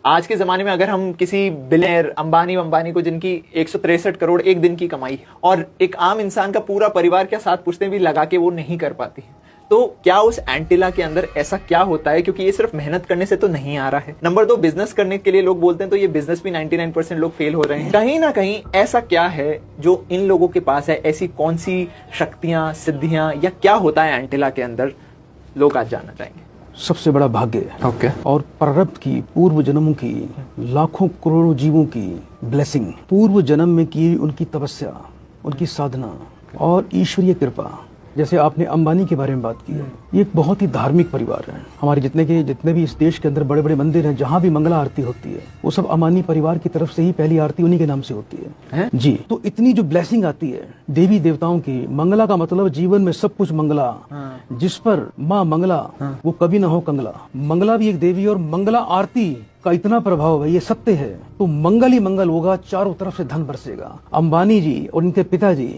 आज के ज़माने में अगर हम किसी बिलियनर अंबानी को जिनकी 163 करोड़ एक दिन की कमाई और एक आम इंसान का पूरा परिवार क्या 7 पुश्तें भी लगा के वो नहीं कर पाती, तो क्या उस एंटिला के अंदर ऐसा क्या होता है? क्योंकि ये सिर्फ मेहनत करने से तो नहीं आ रहा है। नंबर 2, बिजनेस करने के लिए लोग बोलते हैं तो ये बिजनेस भी 99% लोग फेल हो रहे हैं। कहीं ना कहीं ऐसा क्या है जो इन लोगों के पास है? ऐसी कौन सी शक्तियां, सिद्धियां या क्या होता है एंटिला के अंदर, लोग आज जानना चाहेंगे। सबसे बड़ा भाग्य है और प्रारब्ध की, पूर्व जन्मों की, लाखों करोड़ों जीवों की ब्लेसिंग, पूर्व जन्म में की उनकी तपस्या, उनकी साधना और ईश्वरीय कृपा। जैसे आपने अंबानी के बारे में बात की है, ये एक बहुत ही धार्मिक परिवार है। हमारे जितने भी इस देश के अंदर बड़े बड़े मंदिर हैं, जहाँ भी मंगला आरती होती है, वो सब अंबानी परिवार की तरफ से ही पहली आरती उन्हीं के नाम से होती है जी। तो इतनी जो ब्लेसिंग आती है देवी देवताओं की, मंगला का मतलब जीवन में सब कुछ मंगला, जिस पर माँ मंगला वो कभी ना हो कंगला। मंगला भी एक देवी और मंगला आरती का इतना प्रभाव है, ये सत्य है। तो मंगल ही मंगल होगा, चारों तरफ से धन बरसेगा। अंबानी जी और इनके पिताजी,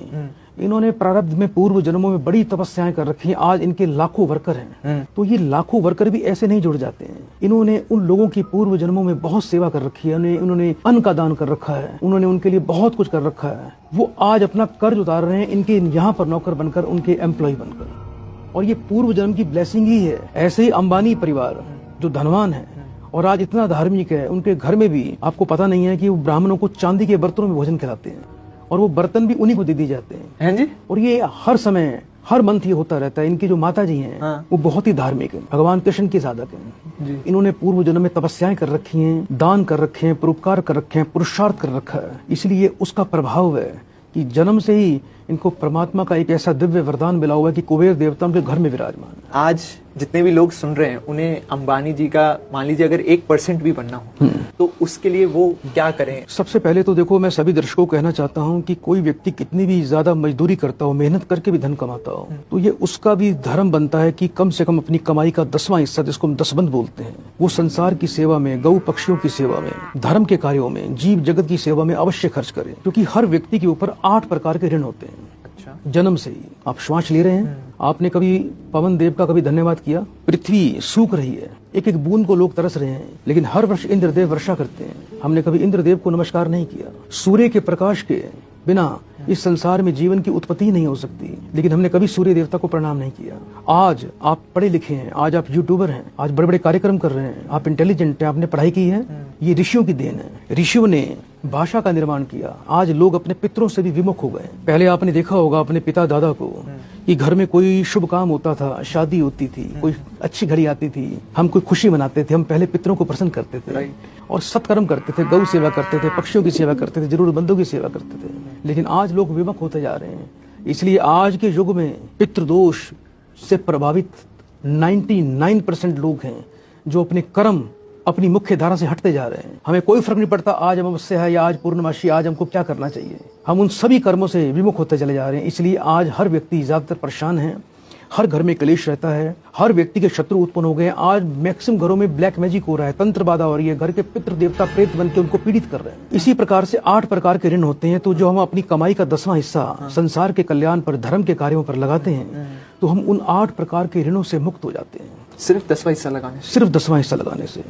इन्होंने प्रारब्ध में पूर्व जन्मों में बड़ी तपस्याएं कर रखी हैं। आज इनके लाखों वर्कर हैं। तो ये लाखों वर्कर भी ऐसे नहीं जुड़ जाते हैं। इन्होंने उन लोगों की पूर्व जन्मों में बहुत सेवा कर रखी है, उन्होंने अन्न का दान कर रखा है, उन्होंने उनके लिए बहुत कुछ कर रखा है। वो आज अपना कर्ज उतार रहे हैं इनके यहाँ पर नौकर बनकर, उनके एम्प्लॉय बनकर। और ये पूर्व जन्म की ब्लेसिंग ही है। ऐसे ही अंबानी परिवार जो धनवान है और आज इतना धार्मिक है, उनके घर में भी आपको पता नहीं है कि वो ब्राह्मणों को चांदी के बर्तनों में भोजन खिलाते हैं और वो बर्तन भी उन्हीं को दे दिए जाते हैं जी। और ये हर समय, हर मंथ ये होता रहता है। इनकी जो माता जी हैं वो बहुत ही धार्मिक है, भगवान कृष्ण की साधक हैं। इन्होंने पूर्व जन्म में तपस्याएं कर रखी हैं, दान कर रखे हैं, परोपकार कर रखे हैं, पुरुषार्थ कर रखा है। इसलिए उसका प्रभाव है कि जन्म से ही इनको परमात्मा का एक ऐसा दिव्य वरदान मिला हुआ है कि कुबेर देवता उनके घर में विराजमान है। आज जितने भी लोग सुन रहे हैं, उन्हें अंबानी जी का मान लीजिए अगर 1% भी बनना हो तो उसके लिए वो क्या करें? सबसे पहले तो देखो, मैं सभी दर्शकों को कहना चाहता हूँ कि कोई व्यक्ति कितनी भी ज्यादा मजदूरी करता हो, मेहनत करके भी धन कमाता हो, तो ये उसका भी धर्म बनता है कि कम से कम अपनी कमाई का 10वां हिस्सा, जिसको हम दसबंध बोलते हैं, वो संसार की सेवा में, गौ पक्षियों की सेवा में, धर्म के कार्यों में, जीव जगत की सेवा में अवश्य खर्च करें। क्योंकि हर व्यक्ति के ऊपर 8 प्रकार के ऋण होते हैं। जन्म से ही आप श्वास ले रहे हैं, आपने कभी पवन देव का कभी धन्यवाद किया? पृथ्वी सूख रही है, एक एक बूंद को लोग तरस रहे हैं, लेकिन हर वर्ष इंद्रदेव वर्षा करते हैं। हमने कभी इंद्रदेव को नमस्कार नहीं किया। सूर्य के प्रकाश के बिना इस संसार में जीवन की उत्पत्ति ही नहीं हो सकती, लेकिन हमने कभी सूर्य देवता को प्रणाम नहीं किया। आज आप पढ़े लिखे हैं, आज आप यूट्यूबर हैं, आज बड़े बड़े कार्यक्रम कर रहे हैं, आप इंटेलिजेंट हैं, आपने पढ़ाई की है, ये ऋषियों की देन है। ऋषियों ने भाषा का निर्माण किया। आज लोग अपने पितरों से भी विमुख हो गए। पहले आपने देखा होगा अपने पिता दादा को कि घर में कोई शुभ काम होता था, शादी होती थी, कोई अच्छी घड़ी आती थी, हम कोई खुशी मनाते थे, हम पहले पितरों को प्रसन्न करते थे और सत्कर्म करते थे, गौ सेवा करते थे, पक्षियों की सेवा करते थे, जरूरतमंदों की सेवा करते थे। लेकिन आज लोग विमुख होते जा रहे हैं। इसलिए आज के युग में पितृदोष से प्रभावित 99% लोग हैं जो अपने कर्म, अपनी मुख्य धारा से हटते जा रहे हैं। हमें कोई फर्क नहीं पड़ता आज अमावस्या है या आज पूर्णमासी, आज हमको क्या करना चाहिए, हम उन सभी कर्मों से विमुख होते चले जा रहे हैं। इसलिए आज हर व्यक्ति ज्यादातर परेशान है, हर घर में क्लेश रहता है, हर व्यक्ति के शत्रु उत्पन्न हो गए। आज मैक्सिमम घरों में ब्लैक मैजिक हो रहा है, तंत्र बाधा हो रही है, घर के पितृ देवता प्रेत बन के उनको पीड़ित कर रहे हैं। इसी प्रकार से 8 प्रकार के ऋण होते हैं। तो जो हम अपनी कमाई का 10वां हिस्सा संसार के कल्याण पर, धर्म के कार्यों पर लगाते हैं, तो हम उन 8 प्रकार के ऋणों से मुक्त हो जाते हैं। सिर्फ 10वां हिस्सा लगाने से? सिर्फ 10वां हिस्सा लगाने से।